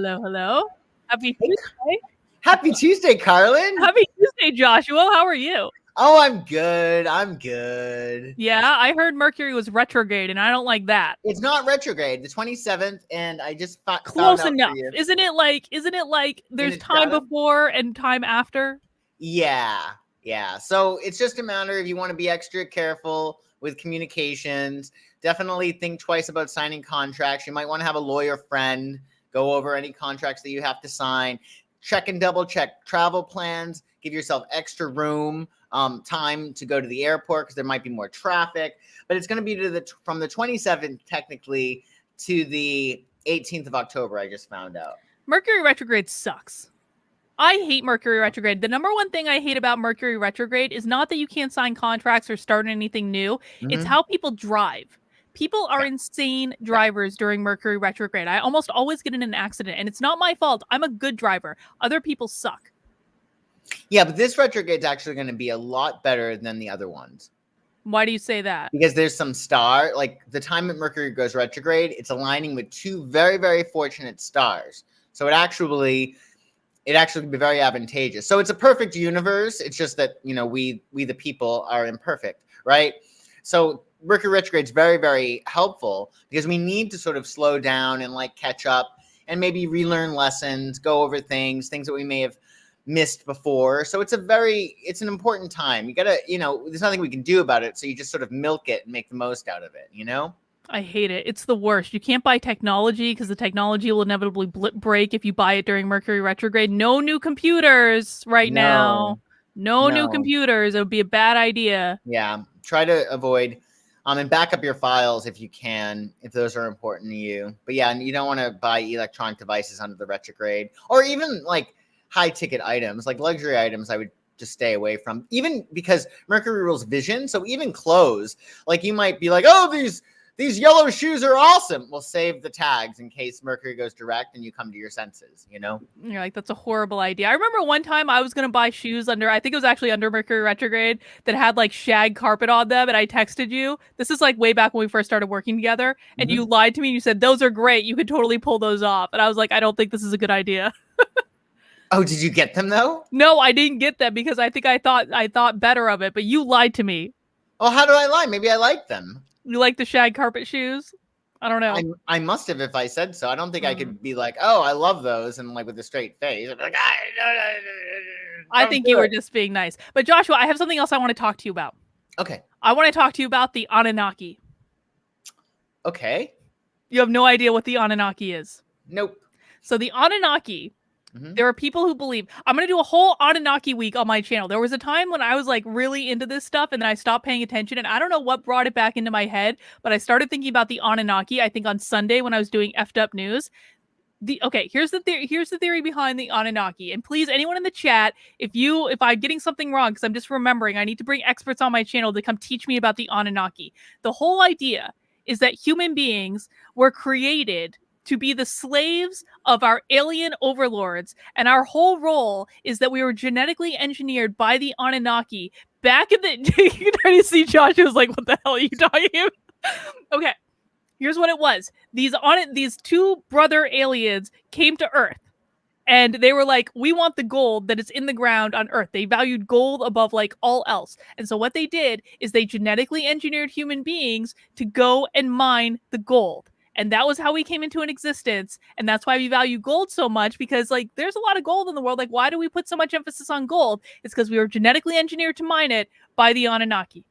hello, hello. Happy Hey, Tuesday. Happy Tuesday, Carlin. Happy Tuesday, Joshua. How are you? Oh, I'm good. I'm good. Yeah, I heard Mercury was retrograde, and I don't like that. It's not retrograde, the 27th, and I just found Close out enough. for you. Isn't it like there's it's time done? before and time after? Yeah. So it's just a matter if you want to be extra careful with communications. Definitely think twice about signing contracts. You might want to have a lawyer friend go over any contracts that you have to sign. Check and double check travel plans. Give yourself extra room, time to go to the airport because there might be more traffic. But it's going to be from the 27th technically to the 18th of October. I just found out. Mercury retrograde sucks. I hate Mercury retrograde. The number one thing I hate about Mercury retrograde is not that you can't sign contracts or start anything new. It's how people drive. People are insane drivers during Mercury retrograde. I almost always get in an accident, and it's not my fault. I'm a good driver. Other people suck. Yeah, but this retrograde is actually going to be a lot better than the other ones. Why do you say that? Because there's some like the time that Mercury goes retrograde, it's aligning with two very, very fortunate stars. So it actually can be very advantageous. So it's a perfect universe. It's just that, we the people are imperfect, right? So Mercury retrograde is very, very helpful because we need to sort of slow down and like catch up and maybe relearn lessons, go over things that we may have missed before. So it's an important time. You gotta, there's nothing we can do about it. So you just sort of milk it and make the most out of it, I hate it. It's the worst. You can't buy technology because the technology will inevitably break if you buy it during Mercury retrograde. No new computers now. No new computers. It would be a bad idea. Yeah. Try to avoid and back up your files if you can, if those are important to you. But yeah, you don't want to buy electronic devices under the retrograde or even like high ticket items, like luxury items. I would just stay away from, even because Mercury rules vision. So even clothes, like you might be like, oh, these yellow shoes are awesome. We'll save the tags in case Mercury goes direct and you come to your senses, You're like, that's a horrible idea. I remember one time I was going to buy shoes I think it was actually under Mercury retrograde that had like shag carpet on them. And I texted you. This is like way back when we first started working together. And you lied to me. You said, those are great. You could totally pull those off. And I was like, I don't think this is a good idea. Oh, did you get them though? No, I didn't get them because I think I thought better of it, but you lied to me. Oh, how do I lie? Maybe I like them. You like the shag carpet shoes? I don't know. I must have if I said so. I don't think I could be like, oh, I love those, and like with a straight face. Like, I think you were just being nice. But Joshua, I have something else I want to talk to you about. Okay. I want to talk to you about the Anunnaki. Okay. You have no idea what the Anunnaki is. Nope. So the Anunnaki, there are people who believe. I'm going to do a whole Anunnaki week on my channel. There was a time when I was like really into this stuff and then I stopped paying attention and I don't know what brought it back into my head, but I started thinking about the Anunnaki, I think on Sunday when I was doing effed up news. Here's the theory behind the Anunnaki. And please, anyone in the chat, if I'm getting something wrong, because I'm just remembering, I need to bring experts on my channel to come teach me about the Anunnaki. The whole idea is that human beings were created to be the slaves of our alien overlords. And our whole role is that we were genetically engineered by the Anunnaki back in the... You can try to see Joshua's like, what the hell are you talking about? Okay, here's what it was. These two brother aliens came to Earth. And they were like, we want the gold that is in the ground on Earth. They valued gold above like all else. And so what they did is they genetically engineered human beings to go and mine the gold. And that was how we came into an existence. And that's why we value gold so much, because like there's a lot of gold in the world. Like, why do we put so much emphasis on gold? It's because we were genetically engineered to mine it by the Anunnaki.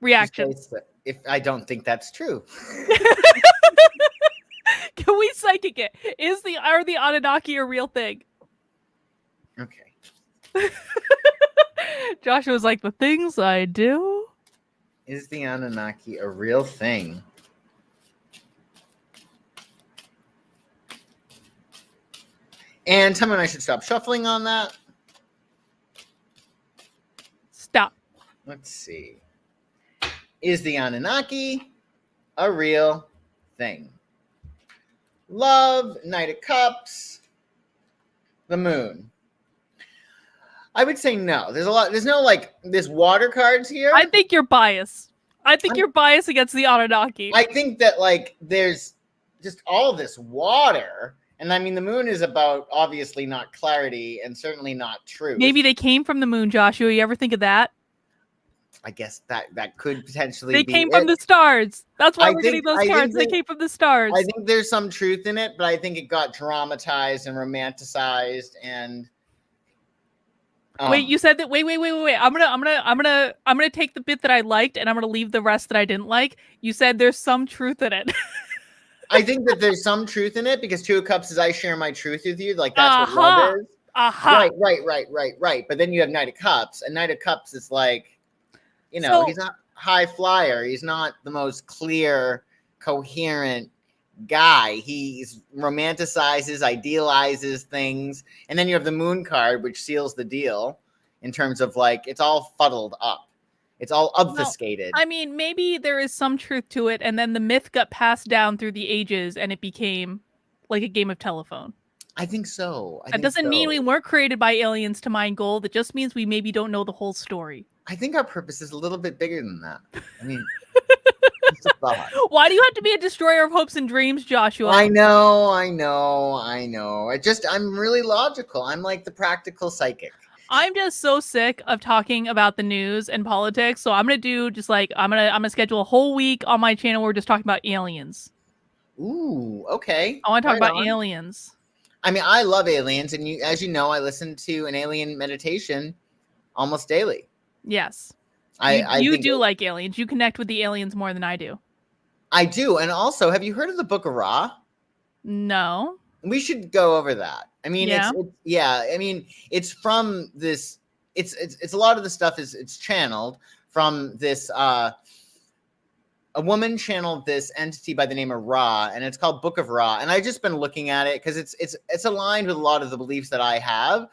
Reaction. If I don't think that's true. Can we psychic it? Are the Anunnaki a real thing? Okay. Joshua's like, the things I do? Is the Anunnaki a real thing? And tell me when I should stop shuffling on that. Stop. Let's see. Is the Anunnaki a real thing? Love, Knight of Cups, the Moon. I would say no. There's no like this water cards here. I think you're biased. You're biased against the Anunnaki. I think that like there's just all this water. And I mean, the moon is about obviously not clarity and certainly not truth. Maybe they came from the moon, Joshua. You ever think of that? I guess that could potentially they be came from the stars. That's why we're getting those I cards. They came from the stars. I think there's some truth in it, but I think it got dramatized and romanticized and wait, you said that. Wait. I'm gonna take the bit that I liked and I'm gonna leave the rest that I didn't like. You said there's some truth in it. I think that there's some truth in it because Two of Cups is I share my truth with you. Like that's what love is. Right. But then you have Knight of Cups, and Knight of Cups is like, you know, he's not high flyer. He's not the most clear, coherent guy. He romanticizes, idealizes things. And then you have the Moon card, which seals the deal in terms of like, it's all fuddled up. It's all obfuscated. I mean, maybe there is some truth to it. And then the myth got passed down through the ages and it became like a game of telephone. I think so. That doesn't mean we weren't created by aliens to mine gold. It just means we maybe don't know the whole story. I think our purpose is a little bit bigger than that. I mean, why do you have to be a destroyer of hopes and dreams, Joshua? I know. I'm really logical. I'm like the practical psychic. I'm just so sick of talking about the news and politics. So I'm gonna do just like I'm gonna schedule a whole week on my channel where we're just talking about aliens. Ooh, okay. I want to talk about aliens. I mean, I love aliens, and as you know, I listen to an alien meditation almost daily. Yes. You do like aliens. You connect with the aliens more than I do. I do. And also, have you heard of the Book of Ra? No. We should go over that. I mean, yeah. I mean, it's from this, it's a lot of the stuff it's channeled from this, a woman channeled this entity by the name of Ra, and it's called Book of Ra. And I've just been looking at it because it's aligned with a lot of the beliefs that I have.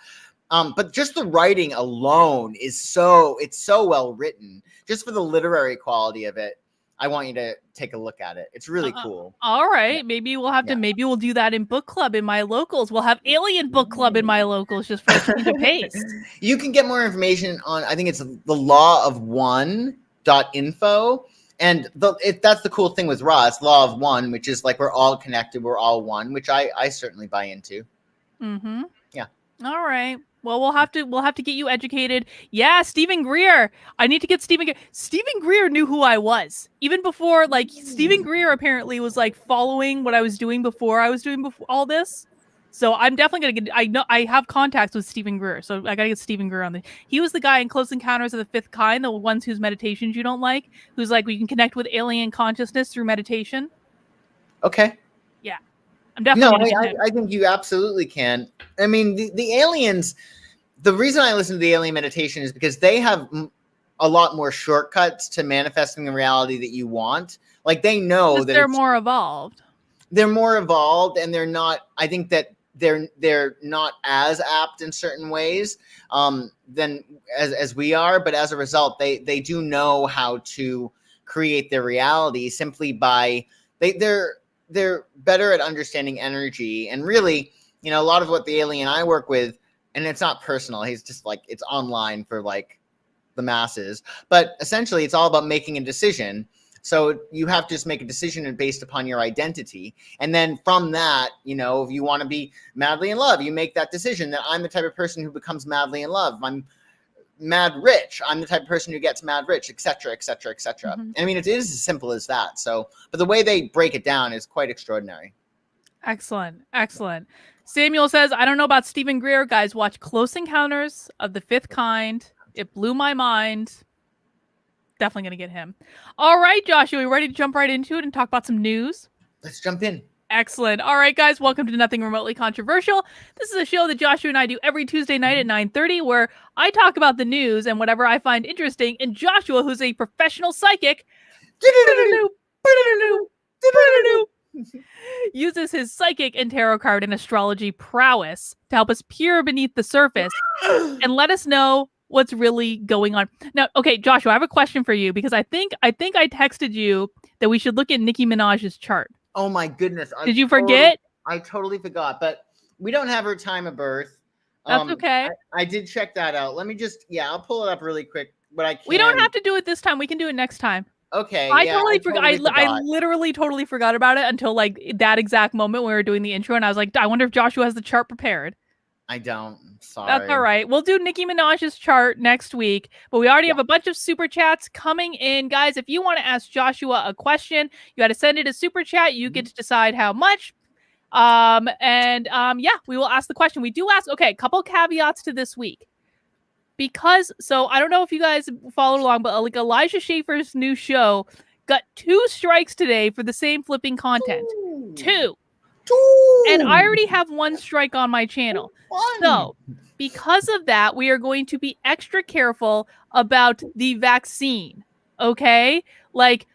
But just the writing alone is so well written. Just for the literary quality of it, I want you to take a look at it. It's really cool. All right, maybe we'll have to. Maybe we'll do that in book club in my locals. We'll have alien book club in my locals just for a change of pace. You can get more information on. I think it's the law of one.info. And that's the cool thing with Ra. It's law of one, which is like we're all connected, we're all one, which I certainly buy into. Mm-hmm. Yeah. All right. Well, we'll have to get you educated. Yeah, Stephen Greer. I need to get Stephen Greer. Stephen Greer knew who I was even before. Like Stephen Greer apparently was like following what I was doing before all this. So I'm definitely gonna get. I have contacts with Stephen Greer, so I gotta get Stephen Greer on the. He was the guy in Close Encounters of the Fifth Kind, the ones whose meditations you don't like, who's like we can connect with alien consciousness through meditation. Okay. Yeah, I'm definitely. No, I think you absolutely can. I mean, the aliens. The reason I listen to the alien meditation is because they have a lot more shortcuts to manifesting the reality that you want. Like they know that they're more evolved. They're more evolved, and they're not. I think that they're not as apt in certain ways than as we are, but as a result, they do know how to create their reality simply by they're better at understanding energy. And really, you know, a lot of what the alien I work with, and it's not personal, he's just like it's online for like the masses, but essentially it's all about making a decision. So you have to just make a decision based upon your identity. And then from that, you know, if you want to be madly in love, you make that decision that I'm the type of person who becomes madly in love. I'm mad rich. I'm the type of person who gets mad rich, et cetera, et cetera, et cetera. Mm-hmm. I mean, it is as simple as that. So, but the way they break it down is quite extraordinary. Excellent. Excellent. Samuel says, I don't know about Stephen Greer. Guys, watch Close Encounters of the Fifth Kind. It blew my mind. Definitely going to get him. All right, Joshua, we ready to jump right into it and talk about some news? Let's jump in. Excellent. All right, guys, welcome to Nothing Remotely Controversial. This is a show that Joshua and I do every Tuesday night at 9:30, where I talk about the news and whatever I find interesting, and Joshua, who's a professional psychic, uses his psychic and tarot card and astrology prowess to help us peer beneath the surface and let us know what's really going on. Now, okay, Joshua, I have a question for you because I think I texted you that we should look at Nicki Minaj's chart. Oh my goodness. Did you forget? I totally forgot, but we don't have her time of birth. That's okay. I did check that out. Let me just, I'll pull it up really quick, but I can't. We don't have to do it this time. We can do it next time. Okay. I yeah, totally forgot. I forgot. literally totally forgot about it until like that exact moment when we were doing the intro, and I was like, I wonder if Joshua has the chart prepared. I don't. Sorry. That's all right. We'll do Nicki Minaj's chart next week, but we already Yeah. have a bunch of super chats coming in. Guys, if you want to ask Joshua a question, you got to send it a super chat. You get to decide how much. Yeah, we will ask the question. We do ask, okay, a couple caveats to this week. Because, so I don't know if you guys followed along, but like Elijah Schaefer's new show got 2 strikes today for the same flipping content. 2. And I already have 1 strike on my channel. So, because of that, we are going to be extra careful about the vaccine. Okay? Like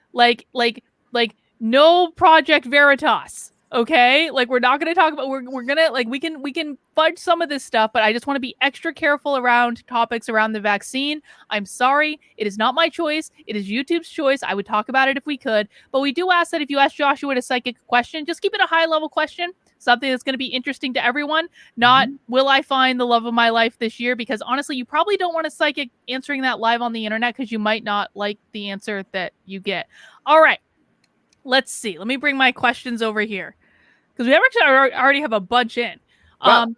no Project Veritas. Okay? Like we're not going to talk about we're going to like we can fudge some of this stuff, but I just want to be extra careful around topics around the vaccine. I'm sorry. It is not my choice. It is YouTube's choice. I would talk about it if we could, but we do ask that if you ask Joshua a psychic question, just keep it a high level question. Something that's going to be interesting to everyone. Not, will I find the love of my life this year? Because honestly, you probably don't want a psychic answering that live on the internet because you might not like the answer that you get. All right. Let's see. Let me bring my questions over here because we actually already have a bunch in. Wow.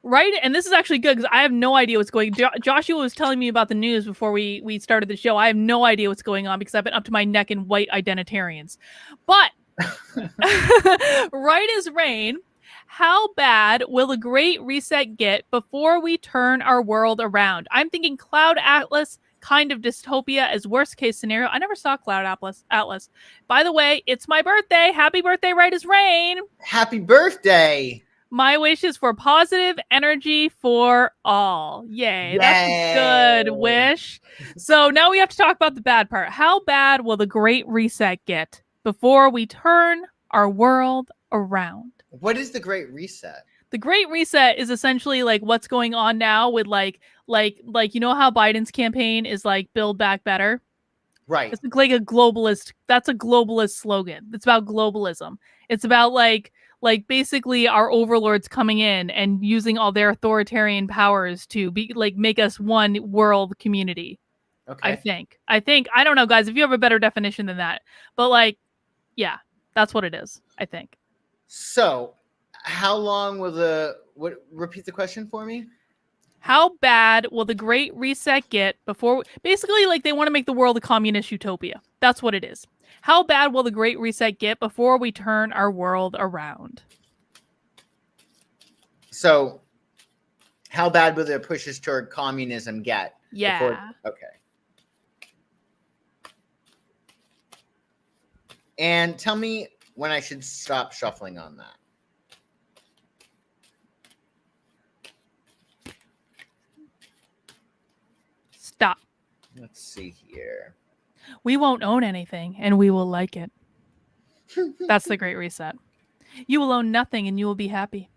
Right. And this is actually good because I have no idea what's going on. Joshua was telling me about the news before we started the show. I have no idea what's going on because I've been up to my neck in white identitarians. But right as rain. How bad will the Great Reset get before we turn our world around? I'm thinking Cloud Atlas, kind of dystopia as worst case scenario. I never saw Cloud Atlas. By the way, it's my birthday. Happy birthday, right as rain. Happy birthday. My wish is for positive energy for all. Yay. That's a good wish. So now we have to talk about the bad part. How bad will the Great Reset get before we turn our world around? What is the Great Reset? The Great Reset is essentially like what's going on now with like you know how Biden's campaign is like build back better? Right. It's like a globalist. That's a globalist slogan. It's about globalism. It's about like basically our overlords coming in and using all their authoritarian powers to be like make us one world community. Okay. I think I don't know, guys, if you have a better definition than that. But like, yeah, that's what it is, I think. So, how long will repeat the question for me? How bad will the Great Reset get before basically like they want to make the world a communist utopia? That's what it is. How bad will the Great Reset get before we turn our world around? So, how bad will the pushes toward communism get? Yeah. Okay. And tell me when I should stop shuffling on that. Stop. Let's see here. We won't own anything and we will like it. That's the Great Reset. You will own nothing and you will be happy.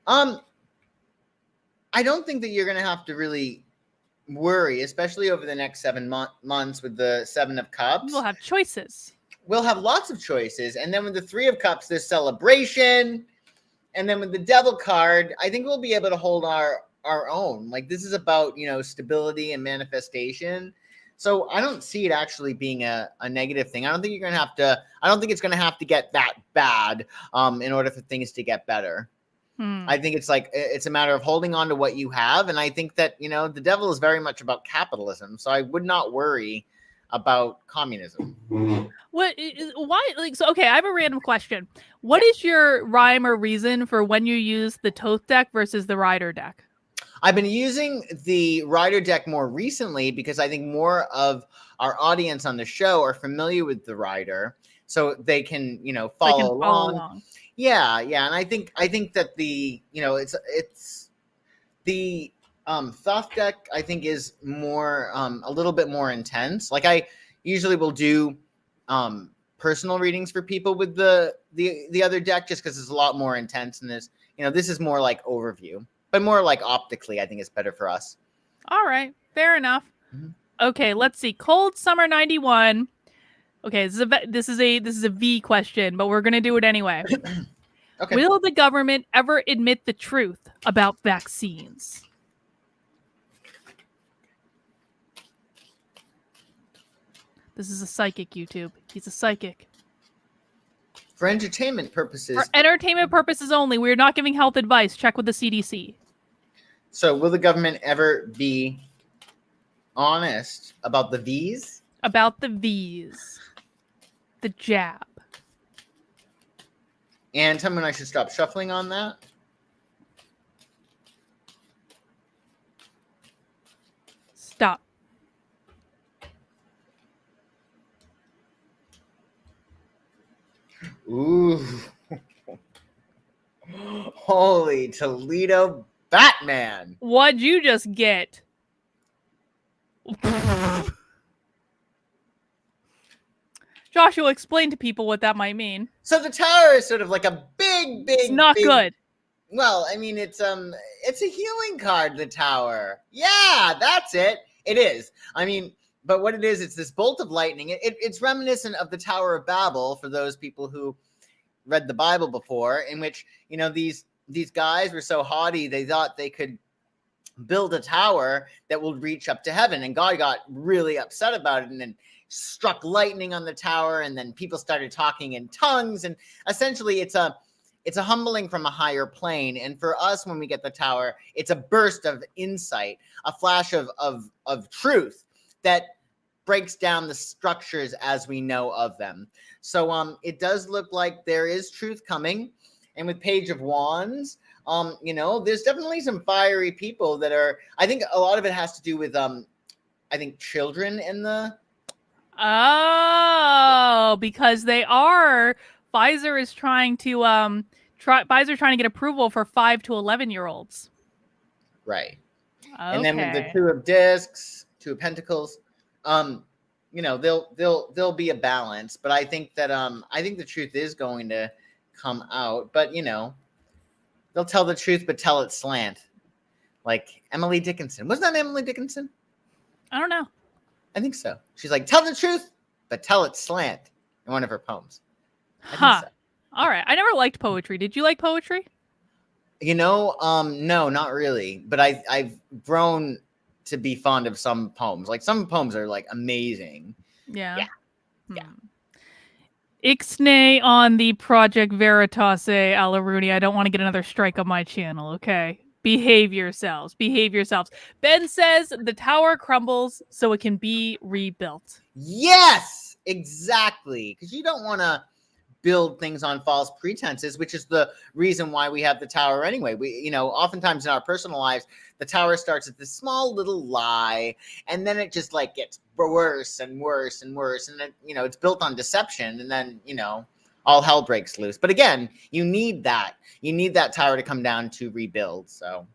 I don't think that you're going to have to really worry, especially over the next 7 months with the 7 of Cups. We'll have choices. We'll have lots of choices. And then with the 3 of Cups, there's celebration. And then with the Devil card, I think we'll be able to hold our own. Like, this is about, stability and manifestation. So I don't see it actually being a negative thing. I don't think it's going to have to get that bad in order for things to get better. I think it's a matter of holding on to what you have. And I think that, the Devil is very much about capitalism. So I would not worry about communism. Why? Okay, I have a random question. What is your rhyme or reason for when you use the Tote deck versus the Rider deck? I've been using the Rider deck more recently because I think more of our audience on the show are familiar with the Rider, so they can, follow along. Yeah. And I think that the, it's the Thoth deck, I think, is more a little bit more intense. Like, I usually will do personal readings for people with the other deck just because it's a lot more intense, and this is more like overview, but more like optically, I think it's better for us. All right, fair enough. Okay, let's see. Cold Summer 91. Okay, this is a V question, but we're gonna do it anyway. Okay. Will the government ever admit the truth about vaccines? This is a psychic, YouTube. He's a psychic. For entertainment purposes. For entertainment purposes only. We are not giving health advice. Check with the CDC. So will the government ever be honest about the V's? About the V's. The jab. And tell me when I should stop shuffling on that. Stop. Ooh. Holy Toledo Batman. What'd you just get? Joshua, explain to people what that might mean. So the tower is sort of like a big, It's not good. Well, I mean, it's a healing card, the tower. Yeah, that's it. It is. I mean, but what it is, it's this bolt of lightning. It's reminiscent of the Tower of Babel for those people who read the Bible before, in which, you know, these guys were so haughty, they thought they could build a tower that will reach up to heaven. And God got really upset about it and then struck lightning on the tower. And then people started talking in tongues. And essentially it's a humbling from a higher plane. And for us, when we get the tower, it's a burst of insight, a flash of truth that breaks down the structures as we know of them. So it does look like there is truth coming. And with Page of Wands, you know, there's definitely some fiery people that are, I think a lot of it has to do with, I think children in the. Oh, because they are, Pfizer is trying to, Pfizer trying to get approval for 5 to 11-year-olds. Right. Okay. And then with the Two of Discs, Two of Pentacles, you know, there'll be a balance, but I think that, I think the truth is going to come out, but you know, they'll tell the truth, but tell it slant. Like Emily Dickinson. Wasn't that Emily Dickinson? I don't know. I think so. She's like, tell the truth, but tell it slant in one of her poems. Huh. So. All right. I never liked poetry. Did you like poetry? You know, no, not really. But I've grown to be fond of some poems. Like some poems are like amazing. Yeah. Yeah. Ixnay on the Project Veritas Alaruni. I don't want to get another strike on my channel, okay? Behave yourselves. Behave yourselves. Ben says the tower crumbles so it can be rebuilt. Yes, exactly. Because you don't want to build things on false pretenses, which is the reason why we have the tower anyway. We, you know, oftentimes in our personal lives, the tower starts at this small little lie, and then it just like gets worse and worse and worse. And then, you know, it's built on deception, and then, you know, all hell breaks loose. But again, you need that. You need that tower to come down to rebuild. So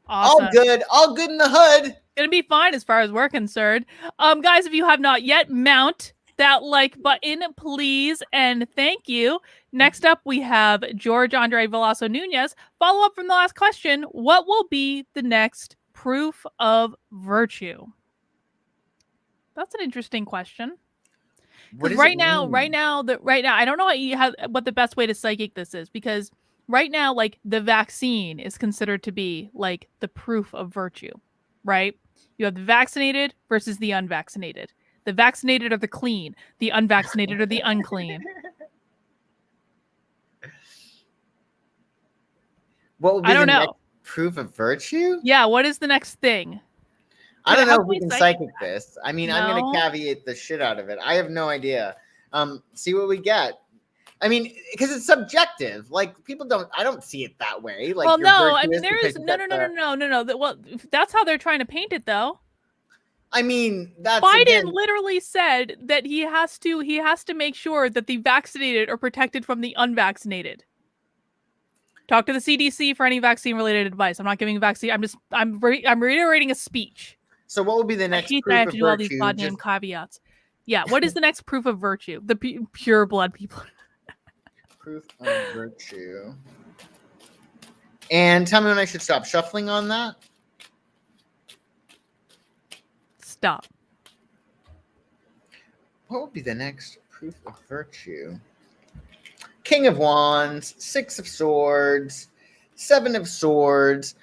awesome. All good in the hood. Gonna be fine as far as we're concerned. Guys, if you have not yet, mount that like button, please, and thank you. Next up, we have George Andre Velasco Nunez. Follow up from the last question: what will be the next proof of virtue? That's an interesting question. Because right now, I don't know what the best way to psychic this is, because right now, like the vaccine is considered to be like the proof of virtue, right? You have the vaccinated versus the unvaccinated. The vaccinated are the clean. The unvaccinated are the unclean. What would be the next proof of virtue? Yeah, what is the next thing? I don't know if we can psychic this. I mean, I'm going to caveat the shit out of it. I have no idea. See what we get. I mean, because it's subjective. Like people I don't see it that way. Like, well, no, I mean, there is no. Well, that's how they're trying to paint it, though. I mean, that's Biden literally said that he has to make sure that the vaccinated are protected from the unvaccinated. Talk to the CDC for any vaccine related advice. I'm not giving a vaccine. I'm reiterating a speech. So what would be the next proof I have to do all these bad name caveats. Yeah, what is the next proof of virtue? The pure blood people. Proof of virtue. And tell me when I should stop shuffling on that. Stop. What would be the next proof of virtue? King of Wands, Six of Swords, Seven of Swords.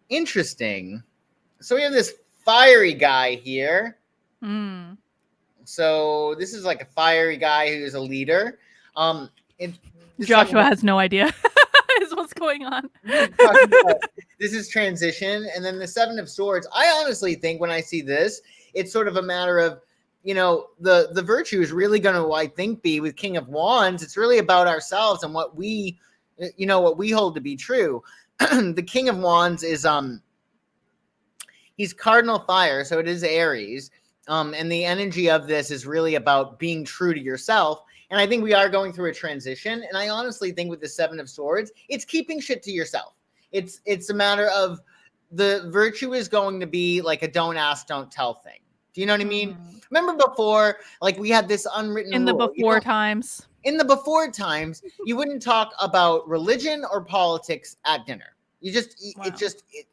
Interesting. So we have this fiery guy here. Mm. So this is like a fiery guy who's a leader. Joshua has no idea is what's going on. This is transition. And then the Seven of Swords. I honestly think when I see this, it's sort of a matter of, the virtue is really going to, I think, be with King of Wands. It's really about ourselves and what we hold to be true. The King of Wands is, he's cardinal fire. So it is Aries. And the energy of this is really about being true to yourself. And I think we are going through a transition. And I honestly think with the Seven of Swords, it's keeping shit to yourself. It's a matter of the virtue is going to be like a don't ask, don't tell thing. Do you know what I mean? Remember before, like we had this unwritten in rule, the before times. In the before times, you wouldn't talk about religion or politics at dinner. You just,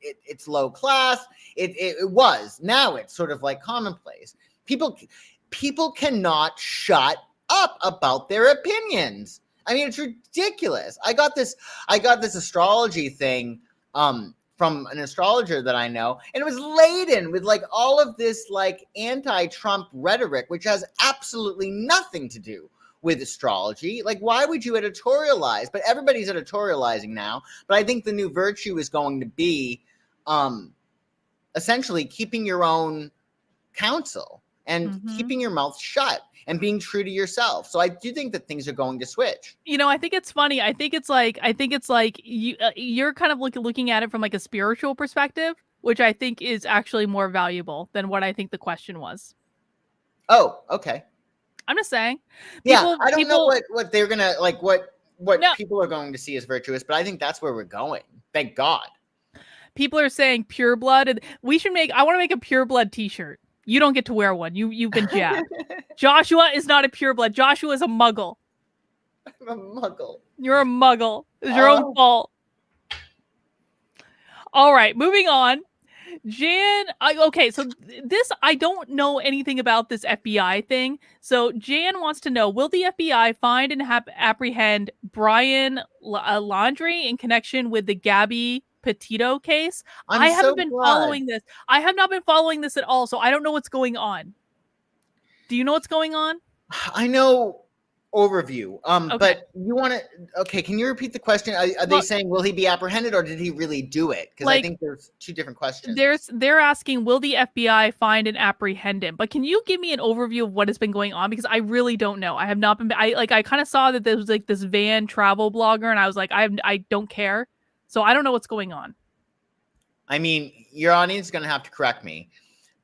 it's low class. It was. Now it's sort of like commonplace. People cannot shut up about their opinions. I mean, it's ridiculous. I got this astrology thing from an astrologer that I know, and it was laden with like all of this like anti-Trump rhetoric, which has absolutely nothing to do with astrology. Like, why would you editorialize? But everybody's editorializing now. But I think the new virtue is going to be essentially keeping your own counsel and keeping your mouth shut and being true to yourself. So I do think that things are going to switch. I think it's funny. I think it's like you're kind of looking at it from like a spiritual perspective, which I think is actually more valuable than what I think the question was. Oh, okay. I'm just saying. I don't know what they're gonna like. What people are going to see as virtuous, but I think that's where we're going. Thank God. People are saying pure blood. I want to make a pure blood T-shirt. You don't get to wear one. You've been jabbed. Joshua is not a pureblood. Joshua is a muggle. I'm a muggle. You're a muggle. It's your own fault. All right, moving on. Jan, okay, so this, I don't know anything about this FBI thing. So Jan wants to know, will the FBI find and apprehend Brian Laundrie in connection with the Gabby Petito case? I haven't been following this. I have not been following this at all, so I don't know what's going on. Do you know what's going on? I know overview. Okay. But you want to, okay, can you repeat the question? Are they saying, will he be apprehended or did he really do it? Because I think there's two different questions. They're asking, will the FBI find and apprehend him? But can you give me an overview of what has been going on? Because I really don't know. I have not been, I kind of saw that there was like this van travel blogger and I was like, I don't care. So I don't know what's going on. I mean, your audience is going to have to correct me.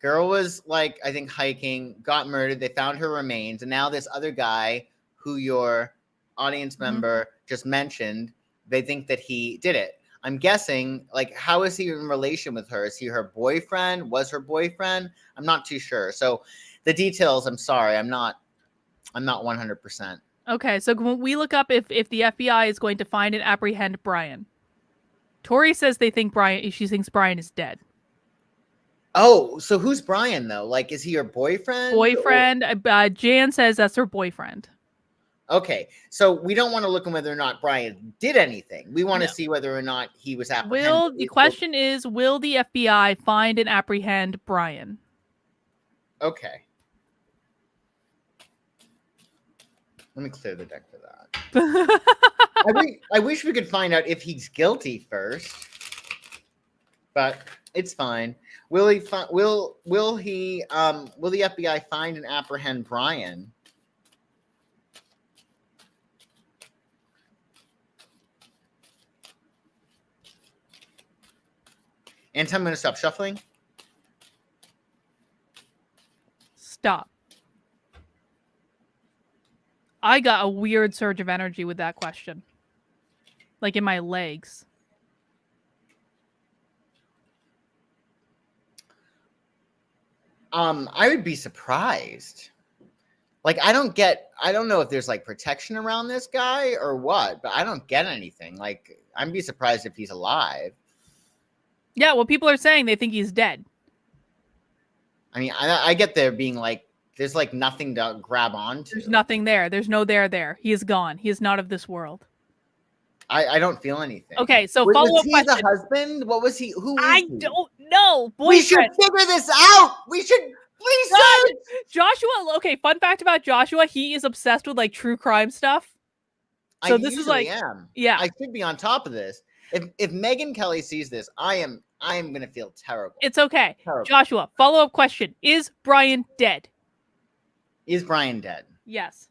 Girl was like, I think hiking, got murdered. They found her remains. And now this other guy who your audience member just mentioned, they think that he did it. I'm guessing, like, how is he in relation with her? Is he her boyfriend? Was her boyfriend? I'm not too sure. So the details, I'm sorry, I'm not 100%. Okay, so when we look up if the FBI is going to find and apprehend Brian. Tori says she thinks Brian is dead. Oh, so who's Brian though? Like, is he her boyfriend? Jan says that's her boyfriend. Okay, so we don't want to look at whether or not Brian did anything. We want to see whether or not he was apprehended. The question is, will the FBI find and apprehend Brian? Okay. Let me clear the deck for that. I wish we could find out if he's guilty first, but it's fine. Will the FBI find and apprehend Brian? And I'm going to stop shuffling. Stop. I got a weird surge of energy with that question. Like in my legs. I would be surprised. Like, I don't know if there's like protection around this guy or what, but I don't get anything. Like, I'd be surprised if he's alive. Yeah, well, people are saying they think he's dead. I mean, I get there being like, there's like nothing to grab onto. There's nothing there. There's no there. He is gone. He is not of this world. I don't feel anything. Okay, so follow up question. Was he the husband? What was he? Who was he? I don't know. Boyfriend. We should figure this out. We should Research! Joshua, okay, fun fact about Joshua, he is obsessed with like true crime stuff. So this is like, am. Yeah. I should be on top of this. If Megyn Kelly sees this, I am gonna feel terrible. It's okay. Terrible. Joshua, follow-up question. Is Brian dead? Is Brian dead? Yes.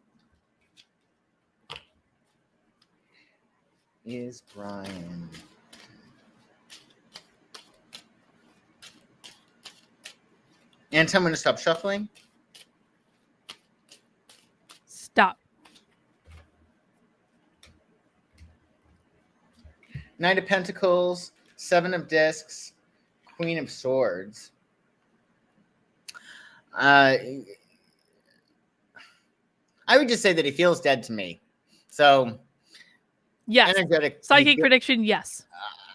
Is Brian? And I'm going to stop shuffling. Stop. Knight of Pentacles, Seven of Discs, Queen of Swords. I would just say that he feels dead to me. So, yes. Energetic. Psychic prediction, yes.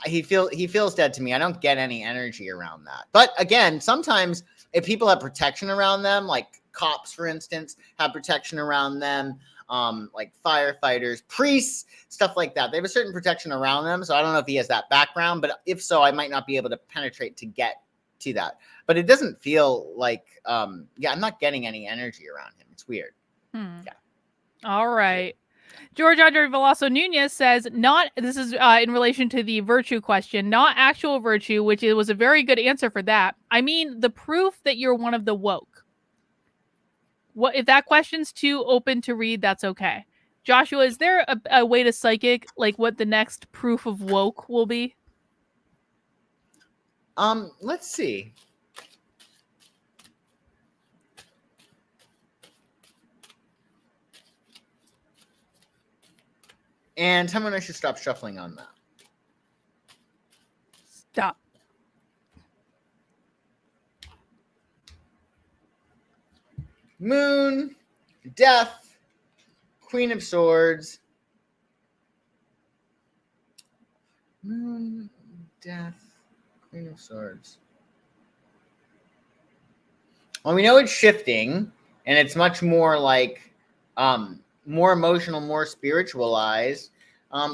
He feels dead to me. I don't get any energy around that. But again, sometimes if people have protection around them, like cops, for instance, have protection around them, like firefighters, priests, stuff like that. They have a certain protection around them. So I don't know if he has that background, but if so, I might not be able to penetrate to get to that. But it doesn't feel like, I'm not getting any energy around him. It's weird. Yeah. All right. George Andre Veloso Nunez says, this is in relation to the virtue question, not actual virtue, which was a very good answer for that. I mean, the proof that you're one of the woke. What if that question's too open to read? That's okay. Joshua, is there a way to psychic, like what the next proof of woke will be? Let's see. And tell me when I should stop shuffling on that. Stop. Moon, Death, Queen of Swords. Moon, Death, Queen of Swords. Well, we know it's shifting, and it's much more like more emotional, more spiritualized.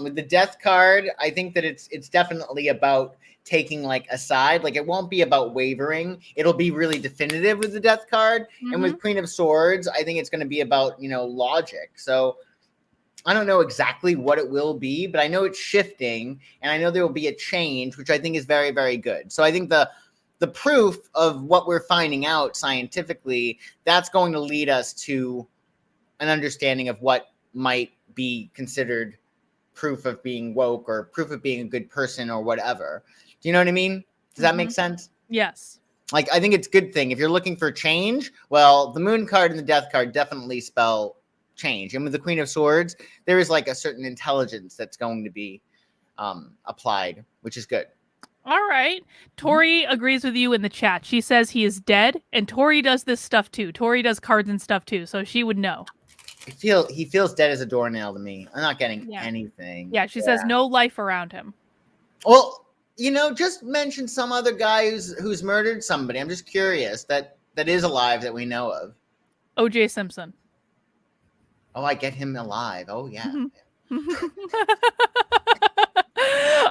With the Death card, I think that it's definitely about taking like a side. Like it won't be about wavering. It'll be really definitive with the Death card. Mm-hmm. And with Queen of Swords, I think it's going to be about, logic. So I don't know exactly what it will be, but I know it's shifting, and I know there will be a change, which I think is very, very good. So I think the proof of what we're finding out scientifically, that's going to lead us to an understanding of what might be considered proof of being woke or proof of being a good person or whatever. Do you know what I mean? Does that make sense? Yes. Like, I think it's a good thing. If you're looking for change, well, the Moon card and the Death card definitely spell change. And with the Queen of Swords, there is like a certain intelligence that's going to be applied, which is good. All right. Tori agrees with you in the chat. She says he is dead, and Tori does this stuff too. Tori does cards and stuff too, so she would know. He feels dead as a doornail to me. I'm not getting anything. Yeah, she says no life around him. Well, just mention some other guy who's murdered somebody. I'm just curious that is alive that we know of. O.J. Simpson. Oh, I get him alive. Oh, yeah.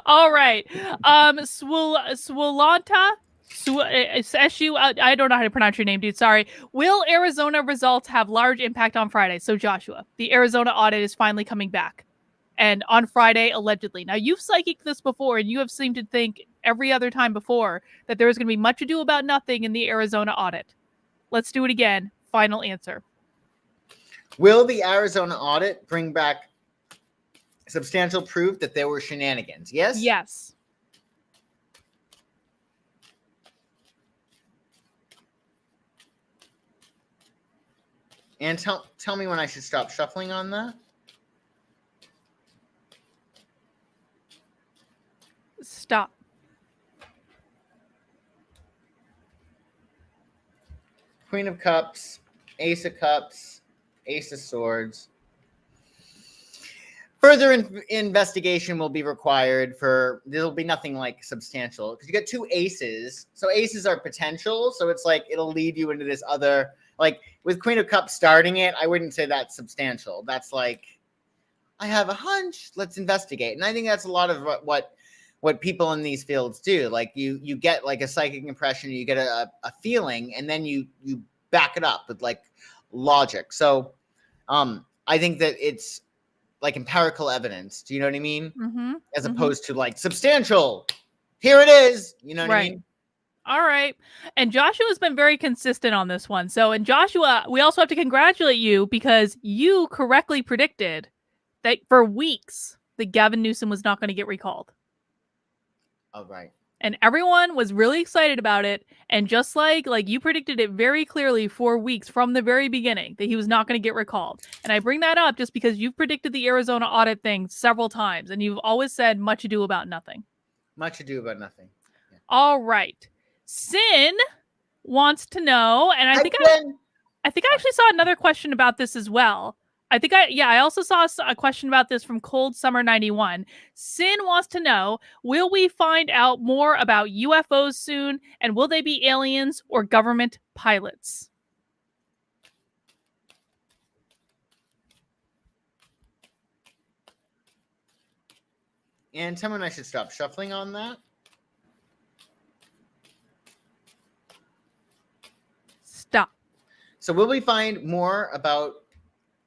All right. Swolanta. SU, I don't know how to pronounce your name, dude. Sorry. Will Arizona results have large impact on Friday? So, Joshua, the Arizona audit is finally coming back. And on Friday, allegedly. Now, you've psychicked this before, and you have seemed to think every other time before that there was going to be much ado about nothing in the Arizona audit. Let's do it again. Final answer. Will the Arizona audit bring back substantial proof that there were shenanigans? Yes? Yes. And tell me when I should stop shuffling on that. Stop. Queen of Cups, Ace of Cups, Ace of Swords. Further investigation will be required there'll be nothing like substantial because you got two aces. So aces are potential. So it's like, it'll lead you into this other, like with Queen of Cups starting it, I wouldn't say that's substantial. That's like, I have a hunch, let's investigate. And I think that's a lot of what what people in these fields do. Like you get like a psychic impression, you get a feeling, and then you back it up with like logic. So I think that it's like empirical evidence. Do you know what I mean? Mm-hmm. As opposed to like substantial. Here it is. You know what I mean? All right. And Joshua's been very consistent on this one. So, and Joshua, we also have to congratulate you because you correctly predicted that for weeks that Gavin Newsom was not going to get recalled. Oh, right. And everyone was really excited about it. And just like you predicted it very clearly for weeks from the very beginning that he was not going to get recalled. And I bring that up just because you've predicted the Arizona audit thing several times. And you've always said much ado about nothing. Much ado about nothing. Yeah. All right. Sin wants to know, and I think I actually saw another question about this as well. I also saw a question about this from Cold Summer 91. Sin wants to know, will we find out more about UFOs soon, and will they be aliens or government pilots? And tell me when I should stop shuffling on that. Stop. So will we find more about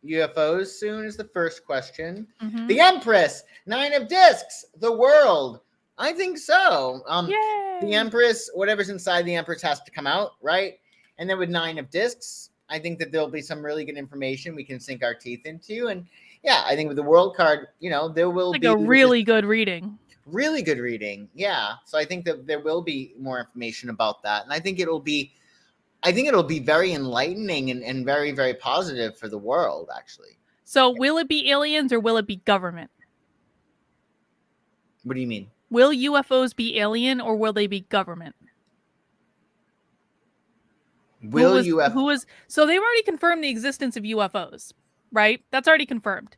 UFOs soon is the first question. Mm-hmm. The Empress, 9 of Discs, the world. I think so. Yay. The Empress, whatever's inside the Empress has to come out, right? And then with 9 of Discs, I think that there'll be some really good information we can sink our teeth into. And yeah, I think with the world card, there will be a really good reading. Really good reading. Yeah. So I think that there will be more information about that. And I think it'll be very enlightening and very, very positive for the world, actually. So will it be aliens or will it be government? What do you mean? Will UFOs be alien or will they be government? So they've already confirmed the existence of UFOs, right? That's already confirmed.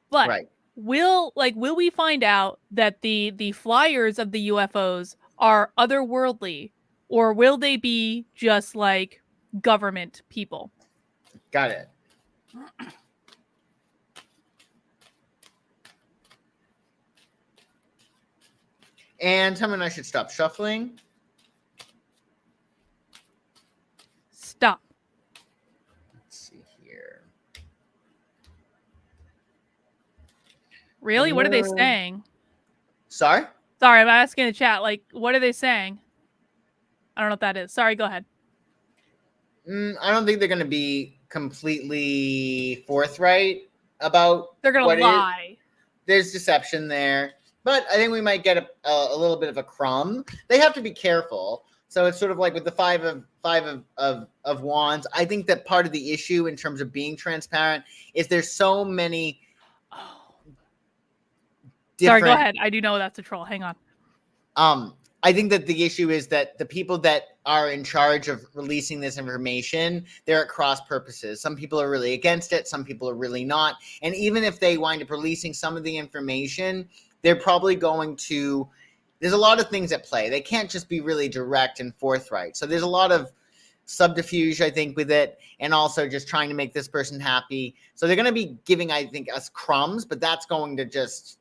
But right. Will we find out that the flyers of the UFOs are otherworldly, or will they be just like government people? Got it. And tell me when I should stop shuffling. Stop. Let's see here. Really? What are they saying? Sorry, I'm asking in the chat. Like, what are they saying? I don't know what that is. Sorry, go ahead. I don't think they're going to be completely forthright about. They're going to lie. There's deception there, but I think we might get a little bit of a crumb. They have to be careful. So it's sort of like with the five of wands. I think that part of the issue in terms of being transparent is there's so many. Sorry, go ahead. I do know that's a troll. Hang on. I think that the issue is that the people that are in charge of releasing this information, they're at cross purposes. Some people are really against it. Some people are really not. And even if they wind up releasing some of the information, they're probably going to, there's a lot of things at play. They can't just be really direct and forthright. So there's a lot of subterfuge, I think, with it, and also just trying to make this person happy. So they're going to be giving, I think, us crumbs, but that's going to just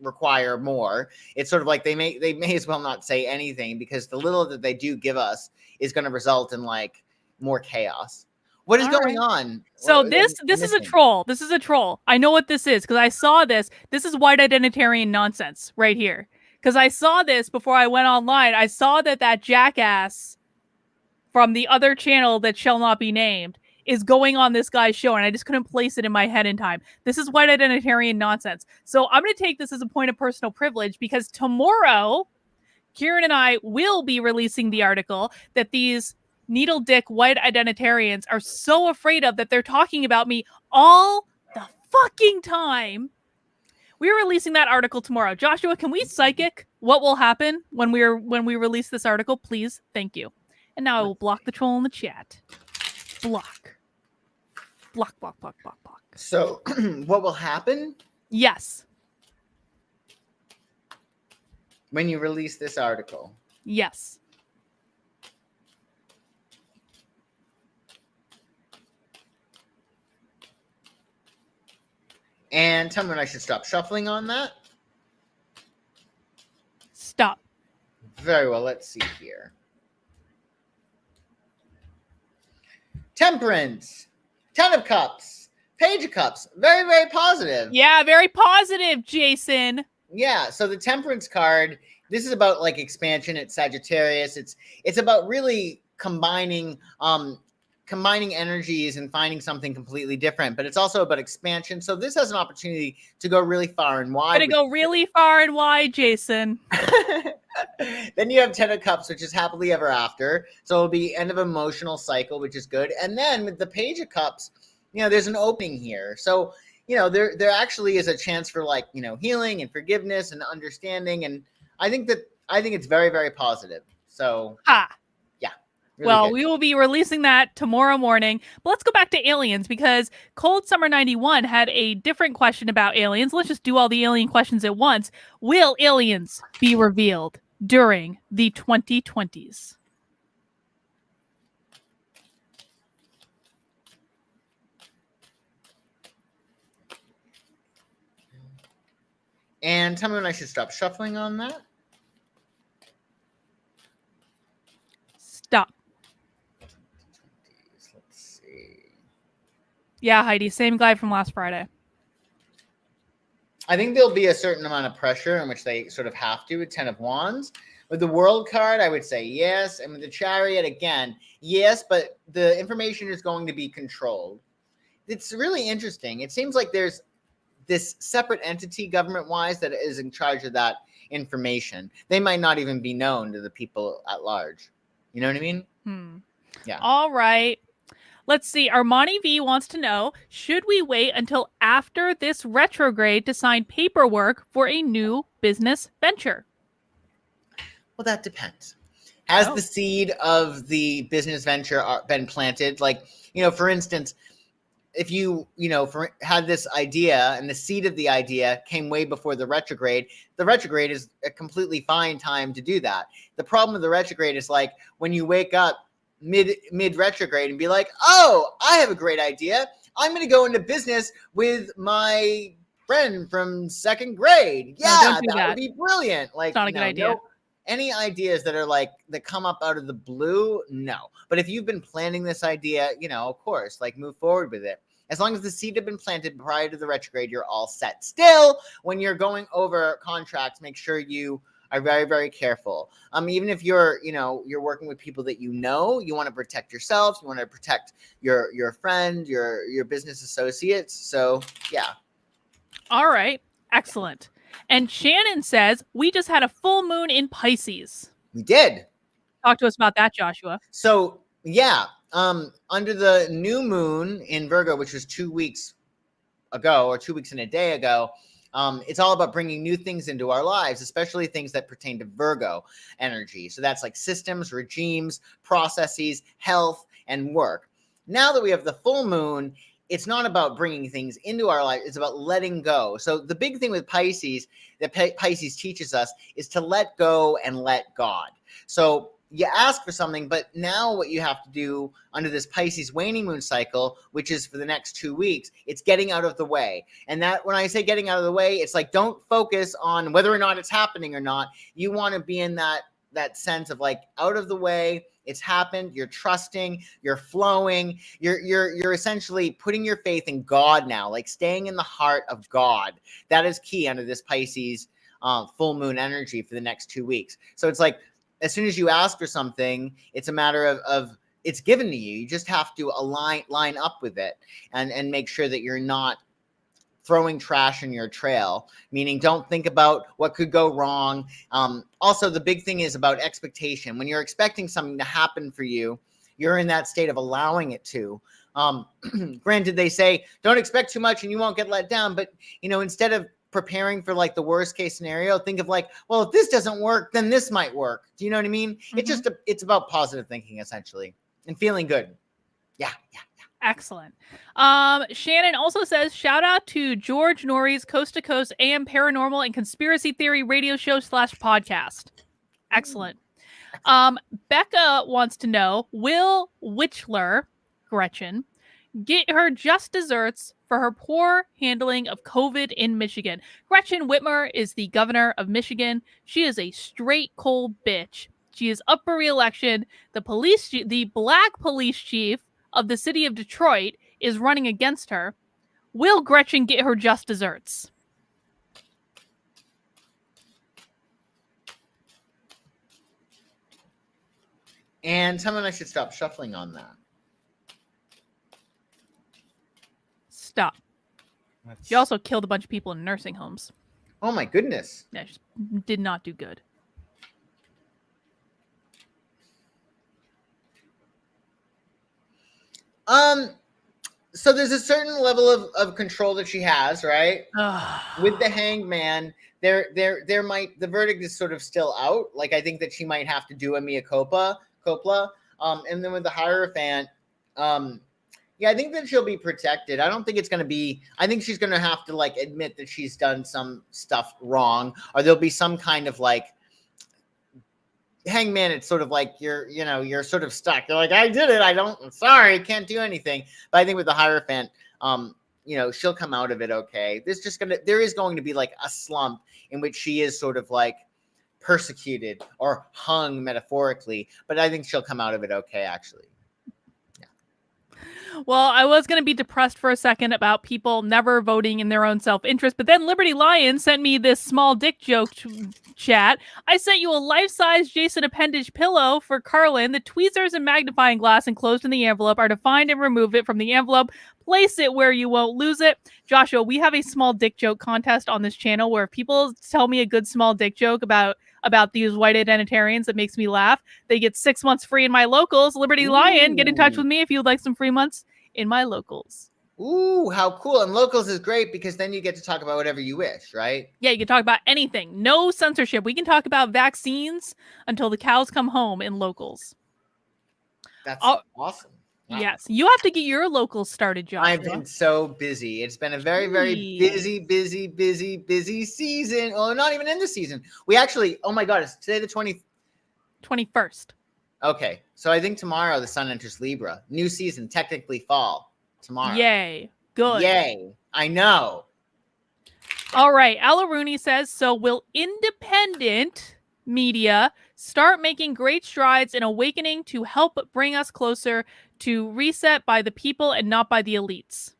require more. It's sort of like they may as well not say anything, because the little that they do give us is going to result in like more chaos. What is going on? So this is a troll. This is a troll. I know what this is because I saw this. This is white identitarian nonsense right here. Because I saw this before I went online. I saw that jackass from the other channel that shall not be named is going on this guy's show, and I just couldn't place it in my head in time. This is white identitarian nonsense. So I'm going to take this as a point of personal privilege, because tomorrow, Kieran and I will be releasing the article that these needle dick white identitarians are so afraid of that they're talking about me all the fucking time. We're releasing that article tomorrow. Joshua, can we psychic what will happen when we release this article, please? Thank you. And now I will block the troll in the chat. Block. So what will happen? Yes. When you release this article? Yes. And tell me when I should stop shuffling on that. Stop. Very well. Let's see here. Temperance, 10 of Cups, Page of Cups. Very, very positive. Yeah, very positive, Jason. Yeah, so the Temperance card, this is about like expansion. It's Sagittarius. It's about really combining energies and finding something completely different, but it's also about expansion. So this has an opportunity to go really far and wide. Gonna go really far and wide, Jason. Then you have 10 of Cups, which is happily ever after. So it'll be end of emotional cycle, which is good. And then with the Page of Cups, there's an opening here. So, there actually is a chance for like, healing and forgiveness and understanding. And I think it's very, very positive. So, yeah. Really well, good. we will be releasing that tomorrow morning. But let's go back to aliens, because Cold Summer 91 had a different question about aliens. Let's just do all the alien questions at once. Will aliens be revealed during the 2020s? And tell me when I should stop shuffling on that. Stop. Let's see. Yeah, Heidi, same guy from last Friday. I think there'll be a certain amount of pressure in which they sort of have to with 10 of Wands. With the World card, I would say yes. And with the Chariot, again, yes, but the information is going to be controlled. It's really interesting. It seems like there's this separate entity government-wise that is in charge of that information. They might not even be known to the people at large. You know what I mean? Yeah. All right. Let's see. Armani V wants to know, should we wait until after this retrograde to sign paperwork for a new business venture? Well, that depends. Has the seed of the business venture been planted? Like, for instance, if you had this idea and the seed of the idea came way before the retrograde is a completely fine time to do that. The problem with the retrograde is like when you wake up mid retrograde and be like, oh, I have a great idea. I'm going to go into business with my friend from second grade. Yeah, that would be brilliant. Like, it's not a good idea. No, any ideas that are like that come up out of the blue, no. But if you've been planning this idea, of course, like move forward with it. As long as the seed had been planted prior to the retrograde, you're all set. Still, when you're going over contracts, make sure you are very, very careful. Even if you're working with people that you want to protect yourself. You want to protect your friend, your business associates. So, yeah. All right. Excellent. And Shannon says, we just had a full moon in Pisces. We did. Talk to us about that, Joshua. So, yeah. Under the new moon in Virgo, which was 2 weeks ago or 2 weeks and a day ago, it's all about bringing new things into our lives, especially things that pertain to Virgo energy. So that's like systems, regimes, processes, health, and work. Now that we have the full moon, it's not about bringing things into our life. It's about letting go. So the big thing with Pisces that Pisces teaches us is to let go and let God. So you ask for something, but now what you have to do under this Pisces waning moon cycle, which is for the next 2 weeks, it's getting out of the way. And that when I say getting out of the way, it's like, don't focus on whether or not it's happening or not. You want to be in that sense of like out of the way. It's happened. You're trusting, you're flowing, you're essentially putting your faith in God now, like staying in the heart of God. That is key under this Pisces full moon energy for the next 2 weeks. So it's like, as soon as you ask for something, it's a matter of it's given to you. You just have to line up with it and make sure that you're not throwing trash in your trail, meaning don't think about what could go wrong. Also, the big thing is about expectation. When you're expecting something to happen for you, you're in that state of allowing it to. Granted, they say, don't expect too much and you won't get let down. But, instead of preparing for like the worst case scenario, think of like, well, if this doesn't work, then this might work. Do you know what I mean? Mm-hmm. It's about positive thinking essentially and feeling good. Yeah. Excellent. Shannon also says, shout out to George Norrie's Coast to Coast AM Paranormal and Conspiracy Theory radio show / podcast. Excellent. Becca wants to know, will Witchler, Gretchen, get her just desserts for her poor handling of COVID in Michigan. Gretchen Whitmer is the governor of Michigan. She is a straight cold bitch. She is up for re-election. The black police chief of the city of Detroit is running against her. Will Gretchen get her just desserts? And someone I should stop shuffling on that. Stop. She also killed a bunch of people in nursing homes. Oh my goodness. Yeah, she did not do good. So there's a certain level of control that she has, right? With the Hangman, there might, the verdict is sort of still out. Like, I think that she might have to do a mea culpa. And then with the Hierophant, yeah, I think that she'll be protected. I don't think it's going to be, I think she's going to have to like admit that she's done some stuff wrong, or there'll be some kind of like, Hangman, it's sort of like you're sort of stuck. You're like, I did it. I'm sorry, can't do anything. But I think with the Hierophant, she'll come out of it okay. There is going to be like a slump in which she is sort of like persecuted or hung metaphorically, but I think she'll come out of it okay, actually. Well, I was going to be depressed for a second about people never voting in their own self-interest, but then Liberty Lion sent me this small dick joke chat. I sent you a life-size Jason appendage pillow for Carlin. The tweezers and magnifying glass enclosed in the envelope are to find and remove it from the envelope. Place it where you won't lose it. Joshua, we have a small dick joke contest on this channel where if people tell me a good small dick joke about these white identitarians that makes me laugh, they get 6 months free in my locals. Liberty Lion, get in touch with me if you'd like some free months in my locals. Ooh, how cool. And locals is great because then you get to talk about whatever you wish, right? Yeah, you can talk about anything. No censorship. We can talk about vaccines until the cows come home in locals. That's awesome. Wow. Yes. You have to get your locals started, Joshua. I've been so busy. It's been a very, very busy season. Oh, not even in the season. We actually, oh my God, it's today the 21st. Okay. So I think tomorrow the sun enters Libra. New season, technically fall. Tomorrow. Yay. Good. Yay. I know. All right. Ella Rooney says, so will independent media start making great strides in awakening to help bring us closer to reset by the people and not by the elites?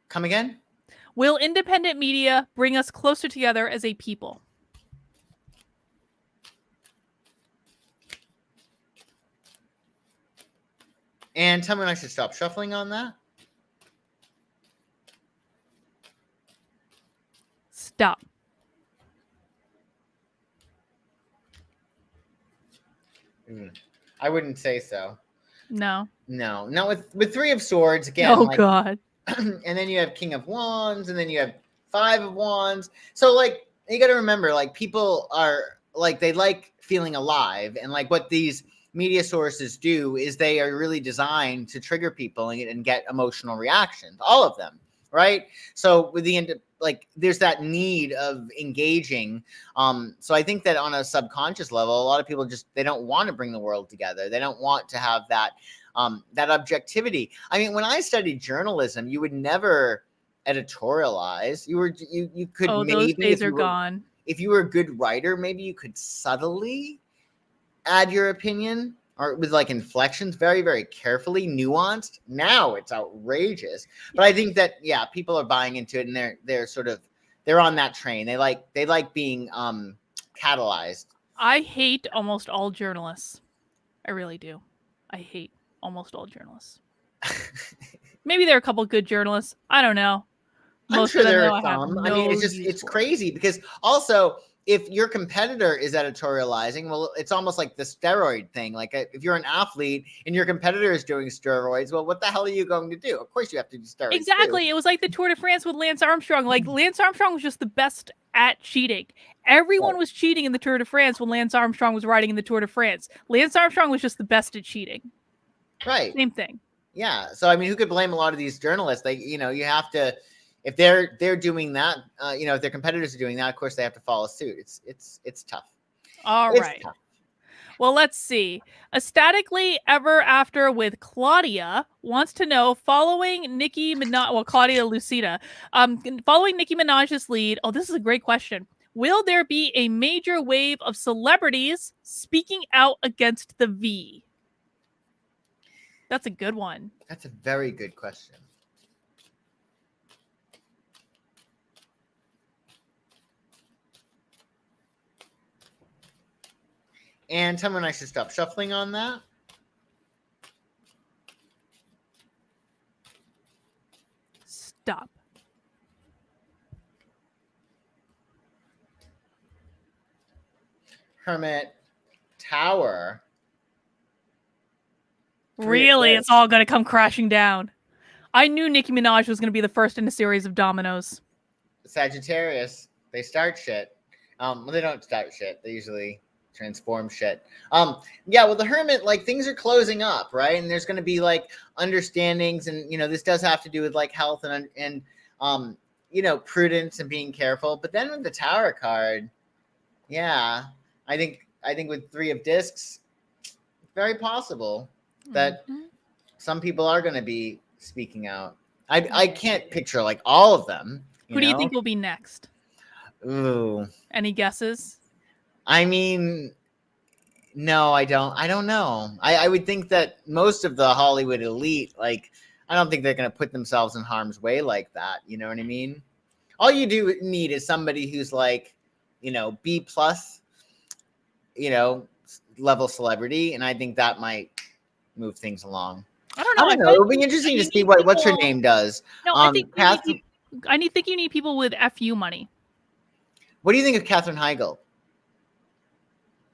Come again? Will independent media bring us closer together as a people? And tell me when I should stop shuffling on that. Stop. I wouldn't say so. No. Not with Three of Swords again. Oh God. And then you have King of Wands, and then you have Five of Wands. So like you got to remember, like people are like they like feeling alive, and like what these media sources do is they are really designed to trigger people and get emotional reactions. All of them, right? So with the end, like there's that need of engaging. So I think that on a subconscious level, a lot of people they don't want to bring the world together. They don't want to have that objectivity. I mean, when I studied journalism, you would never editorialize. You could maybe those days are gone. If you were a good writer, maybe you could subtly add your opinion or with like inflections, very, very carefully nuanced. Now it's outrageous. But I think that, yeah, people are buying into it, and they're on that train. They like being catalyzed. I hate almost all journalists. I really do. I hate almost all journalists. Maybe there are a couple good journalists. I don't know. I'm sure there are some. I mean, it's crazy because also if your competitor is editorializing, well, it's almost like the steroid thing. Like if you're an athlete and your competitor is doing steroids, well, what the hell are you going to do? Of course you have to do steroids. Exactly. Too. It was like the Tour de France with Lance Armstrong. Like Lance Armstrong was just the best at cheating. Everyone was cheating in the Tour de France when Lance Armstrong was riding in the Tour de France. Lance Armstrong was just the best at cheating. Right. Same thing. Yeah. So, I mean, who could blame a lot of these journalists? You have to, if they're doing that, if their competitors are doing that, of course they have to follow suit. It's tough. All right. Tough. Well, let's see. Ecstatically Ever After with Claudia wants to know, following Nicki Minaj, well, Claudia Lucida, following Nicki Minaj's lead, oh, this is a great question. Will there be a major wave of celebrities speaking out against the V? That's a good one. That's a very good question. And tell me when I should stop shuffling on that. Stop. Hermit, Tower. Really? It's all going to come crashing down. I knew Nicki Minaj was going to be the first in a series of dominoes. Sagittarius. They start shit. Well, they don't start shit. They usually transform shit. Yeah, well, the Hermit, like, things are closing up, right? And there's going to be, like, understandings, and, you know, this does have to do with, like, health and you know, prudence and being careful. But then with the Tower card, yeah, I think with 3 of discs, very possible that some people are going to be speaking out. I can't picture, like, all of them. Who do you think will be next? Ooh. Any guesses? I mean, no, I don't know. I would think that most of the Hollywood elite, like, I don't think they're going to put themselves in harm's way like that. You know what I mean? All you do need is somebody who's, like, you know, B+, you know, level celebrity. And I think that might move things along. I don't know. It'll be interesting to see what's her name does. No, I think you need people with FU money. What do you think of Katherine Heigl?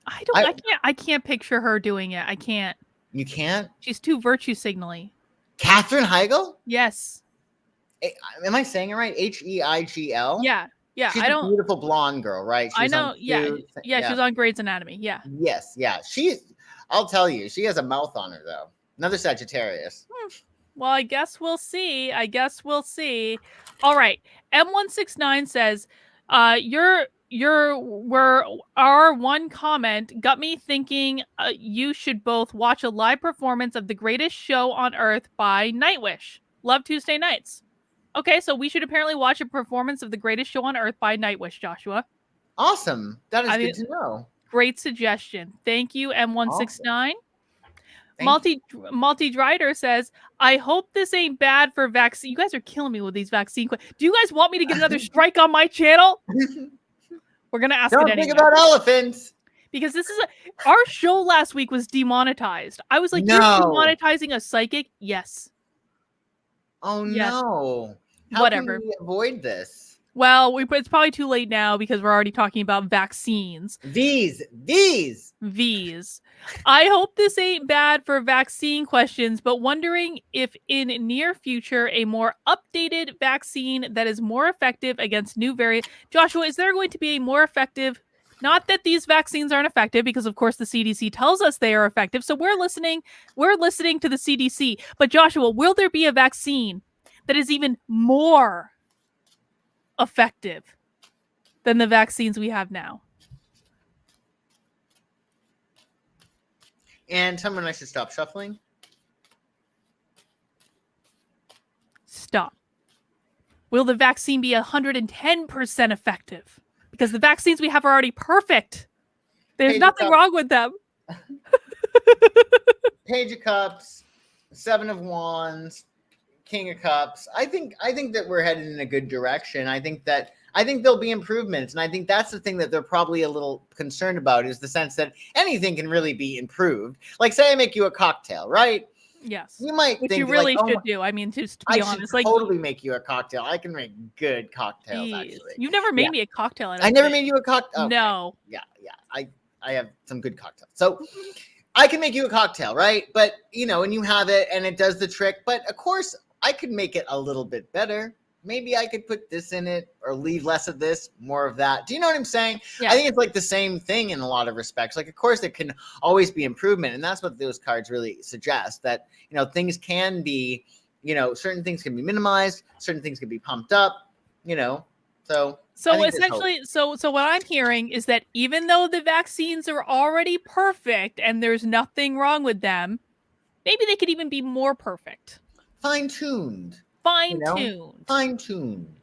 I can't picture her doing it. I can't. You can't? She's too virtue signaling. Katherine Heigl? Yes. Am I saying it right? Heigl? Yeah. Yeah. She's a beautiful blonde girl, right? I know. Yeah. She was on Grey's Anatomy. Yeah. Yes. Yeah. I'll tell you, she has a mouth on her, though. Another Sagittarius. Well, I guess we'll see. All right. M169 says, our one comment got me thinking you should both watch a live performance of The Greatest Show on Earth by Nightwish. Love Tuesday nights. Okay, so we should apparently watch a performance of The Greatest Show on Earth by Nightwish, Joshua. Awesome. That is good to know. Great suggestion. Thank you, M169. Multi-Drider says, I hope this ain't bad for vaccine. You guys are killing me with these vaccine questions. Do you guys want me to get another strike on my channel? We're going to ask it anyway. Don't think about elephants. Because this is our show last week was demonetized. I was like, no. You're demonetizing a psychic? Yes. Oh, yes. No. Whatever. Can we avoid this? Well, it's probably too late now because we're already talking about vaccines. V's. I hope this ain't bad for vaccine questions, but wondering if in near future a more updated vaccine that is more effective against new variants. Joshua, is there going to be a more effective? Not that these vaccines aren't effective, because of course the CDC tells us they are effective. So we're listening to the CDC. But Joshua, will there be a vaccine that is even more effective than the vaccines we have now? And tell me when I should stop shuffling. Stop. Will the vaccine be 110% effective? Because the vaccines we have are already perfect. There's nothing wrong with them. Page of Cups, 7 of Wands, King of Cups. I think that we're headed in a good direction. I think there'll be improvements, and I think that's the thing that they're probably a little concerned about, is the sense that anything can really be improved. Like, say I make you a cocktail, right? Yes. You might Which think, you really should do. I mean, just to be honest, like, totally make you a cocktail. I can make good cocktails. Geez. Actually. You've never made me a cocktail. I never made you a cocktail. Okay. No. Yeah. I have some good cocktails. So I can make you a cocktail, right? But, you know, and you have it and it does the trick. But of course, I could make it a little bit better. Maybe I could put this in it or leave less of this, more of that. Do you know what I'm saying? Yeah. I think it's like the same thing in a lot of respects. Like, of course, there can always be improvement. And that's what those cards really suggest, that, you know, things can be, you know, certain things can be minimized, certain things can be pumped up, you know. So So essentially, so what I'm hearing is that even though the vaccines are already perfect and there's nothing wrong with them, maybe they could even be more perfect. Fine-tuned. Fine-tuned. Fine-tuned.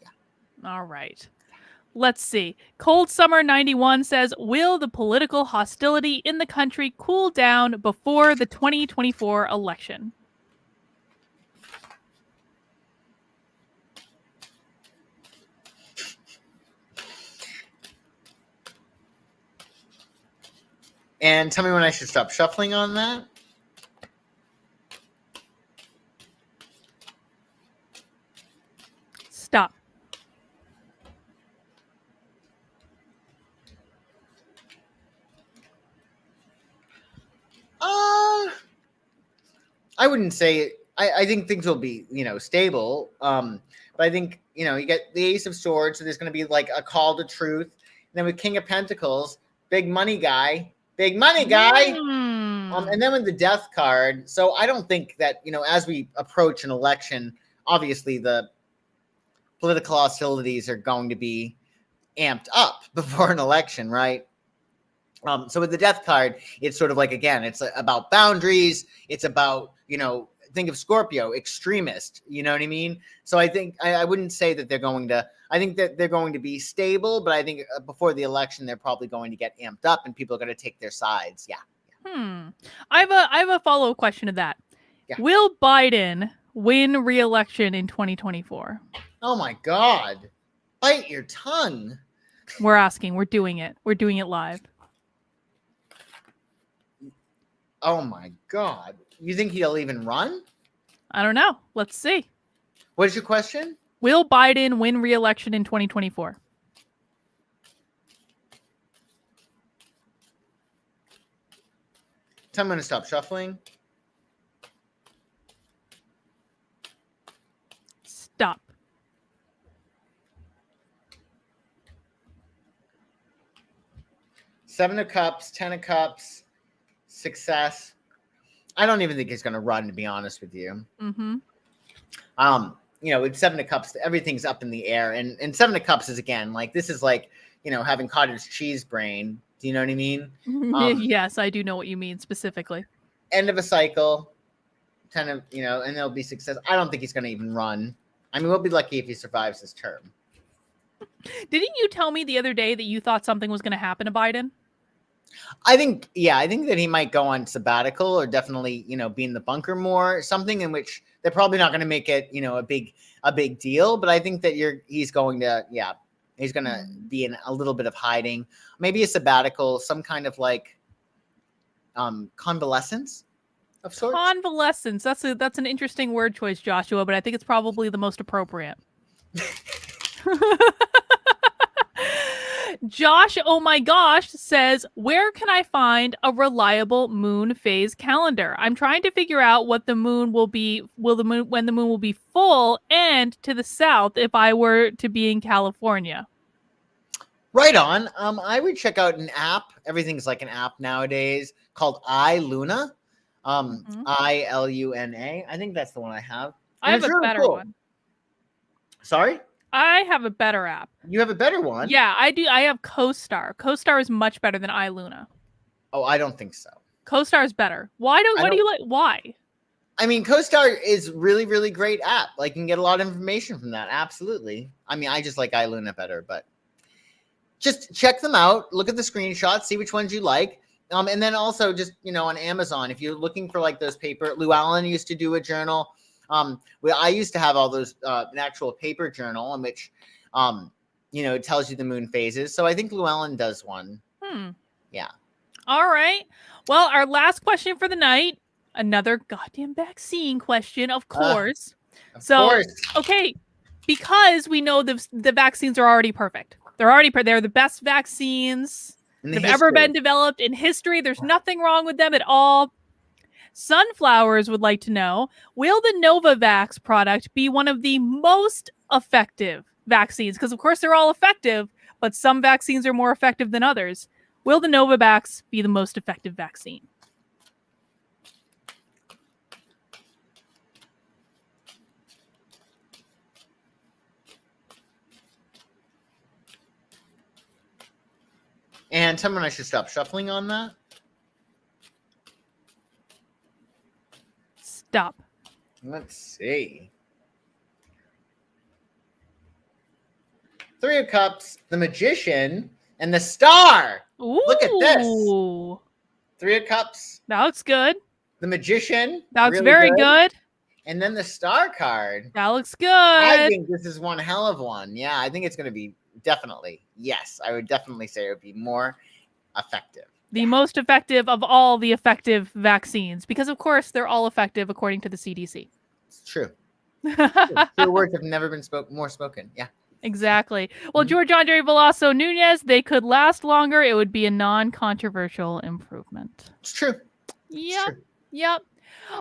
Yeah. All right. Let's see. Cold Summer 91 says, will the political hostility in the country cool down before the 2024 election? And tell me when I should stop shuffling on that. Stop. I wouldn't say. I think things will be, stable. But I think, you get the Ace of Swords, so there's going to be like a call to truth. And then with King of Pentacles, big money guy. And then with the Death card, so I don't think that, as we approach an election, obviously the political hostilities are going to be amped up before an election, right? So with the Death card, it's sort of like, again, it's about boundaries. It's about, think of Scorpio, extremist, you know what I mean? So I think I wouldn't say that I think that they're going to be stable, but I think before the election, they're probably going to get amped up and people are going to take their sides. Yeah. I have a follow-up question to that. Yeah. Will Biden win re-election in 2024? Oh my God. Bite your tongue. We're asking. We're doing it. We're doing it live. Oh my God. You think he'll even run? I don't know. Let's see. What is your question? Will Biden win re-election in 2024? So I'm going to stop shuffling. Stop. Seven of Cups, 10 of Cups, success. I don't even think he's going to run, to be honest with you. Mm-hmm. With Seven of Cups, everything's up in the air. And Seven of Cups is, again, like, this is like, having cottage cheese brain. Do you know what I mean? Yes, I do know what you mean specifically. End of a cycle, 10 of, and there'll be success. I don't think he's going to even run. I mean, we'll be lucky if he survives his term. Didn't you tell me the other day that you thought something was going to happen to Biden? I think that he might go on sabbatical or definitely, be in the bunker more, something in which they're probably not going to make it, a big deal. But I think that he's going to be in a little bit of hiding, maybe a sabbatical, some kind of like convalescence of sorts. Convalescence. That's an interesting word choice, Joshua, but I think it's probably the most appropriate. Josh, oh my gosh, says, where can I find a reliable moon phase calendar? I'm trying to figure out what the moon will be, when the moon will be full and to the south if I were to be in California. Right on. I would check out an app. Everything's like an app nowadays called iLuna. ILUNA. I think that's the one I have. I have a really better one. Sorry? I have a better app. You have a better one? Yeah, I do. I have CoStar. CoStar is much better than iLuna. Oh, I don't think so. CoStar is better. What do you like? Why? I mean, CoStar is really, really great app. Like, you can get a lot of information from that. Absolutely. I mean, I just like iLuna better, but just check them out. Look at the screenshots, see which ones you like. And then also just, on Amazon, if you're looking for like those paper, Lou Allen used to do a journal. I used to have all those, an actual paper journal in which, it tells you the moon phases. So I think Llewellyn does one. Yeah. All right. Well, our last question for the night, another goddamn vaccine question, of course. Of course. Okay, because we know the vaccines are already perfect. They're the best vaccines that have ever been developed in history. There's nothing wrong with them at all. Sunflowers would like to know, will the Novavax product be one of the most effective vaccines? Because, of course, they're all effective, but some vaccines are more effective than others. Will the Novavax be the most effective vaccine? And someone I should stop shuffling on that. Stop. Let's see. Three of Cups, the Magician, and the Star. Ooh. Look at this. Three of Cups. That looks good. The Magician. That looks really very good. And then the Star card. That looks good. I think this is one hell of one. Yeah, I think it's going to be definitely. Yes, I would definitely say it would be more effective. The most effective of all the effective vaccines, because of course they're all effective according to the CDC. It's true. True words have never been more spoken. Yeah. Exactly. Well, George Andre Veloso Nunez, they could last longer. It would be a non-controversial improvement. It's true. Yep. Yep.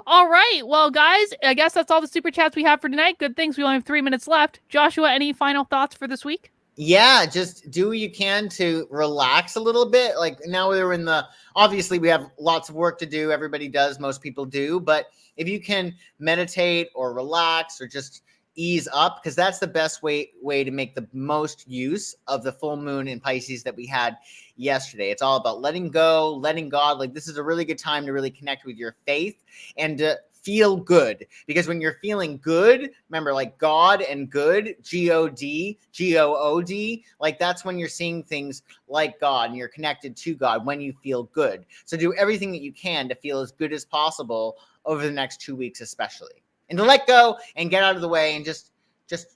All right. Well, guys, I guess that's all the super chats we have for tonight. Good things. We only have 3 minutes left. Joshua, any final thoughts for this week? Yeah, just do what you can to relax a little bit. Like now we're in the, obviously we have lots of work to do. Everybody does, most people do. But if you can meditate or relax or just ease up, because that's the best way to make the most use of the full moon in Pisces that we had yesterday. It's all about letting go, letting God. Like this is a really good time to really connect with your faith and to feel good, because when you're feeling good, remember, like God and good, G-O-D, G-O-O-D, like that's when you're seeing things like God and you're connected to God when you feel good. So do everything that you can to feel as good as possible over the next 2 weeks, especially, and to let go and get out of the way and just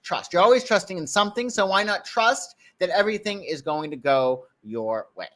trust. You're always trusting in something, so why not trust that everything is going to go your way?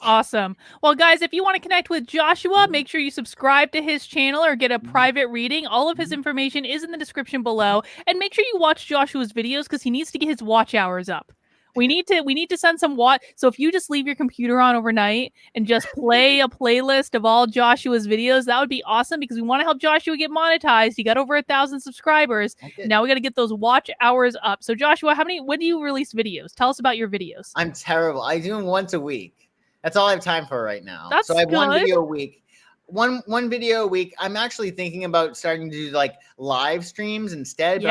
Awesome. Well, guys, if you want to connect with Joshua, make sure you subscribe to his channel or get a private reading. All of his information is in the description below. And make sure you watch Joshua's videos because he needs to get his watch hours up. We need to send some So if you just leave your computer on overnight and just play a playlist of all Joshua's videos, that would be awesome because we want to help Joshua get monetized. He got over 1,000 subscribers. Now we got to get those watch hours up. So Joshua, when do you release videos? Tell us about your videos. I'm terrible. I do them once a week. That's all I have time for right now. That's so I have good. one video a week. One video a week. I'm actually thinking about starting to do like live streams instead. But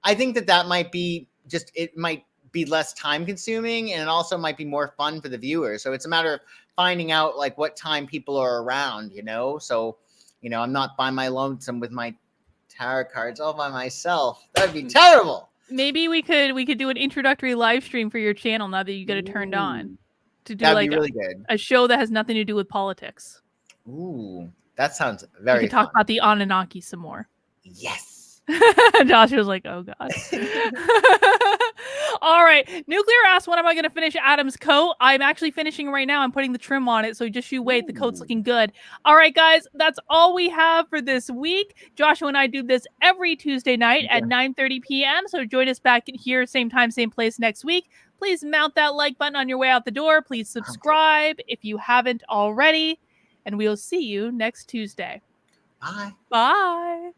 I think that might be it might be less time consuming and it also might be more fun for the viewers. So it's a matter of finding out like what time people are around, So, I'm not by my lonesome with my tarot cards all by myself. That'd be terrible. Maybe we could do an introductory live stream for your channel now that you get it turned on. To do That'd be really good. A show that has nothing to do with politics. Ooh, that sounds very We could talk about the Anunnaki some more. Yes. Josh was like, oh God. All right. Nuclear asks, when am I going to finish Adam's coat? I'm actually finishing right now. I'm putting the trim on it. So just you wait. The coat's looking good. All right, guys. That's all we have for this week. Joshua and I do this every Tuesday night at 9:30 p.m. So join us back here, same time, same place next week. Please mount that like button on your way out the door. Please subscribe if you haven't already. And we'll see you next Tuesday. Bye. Bye.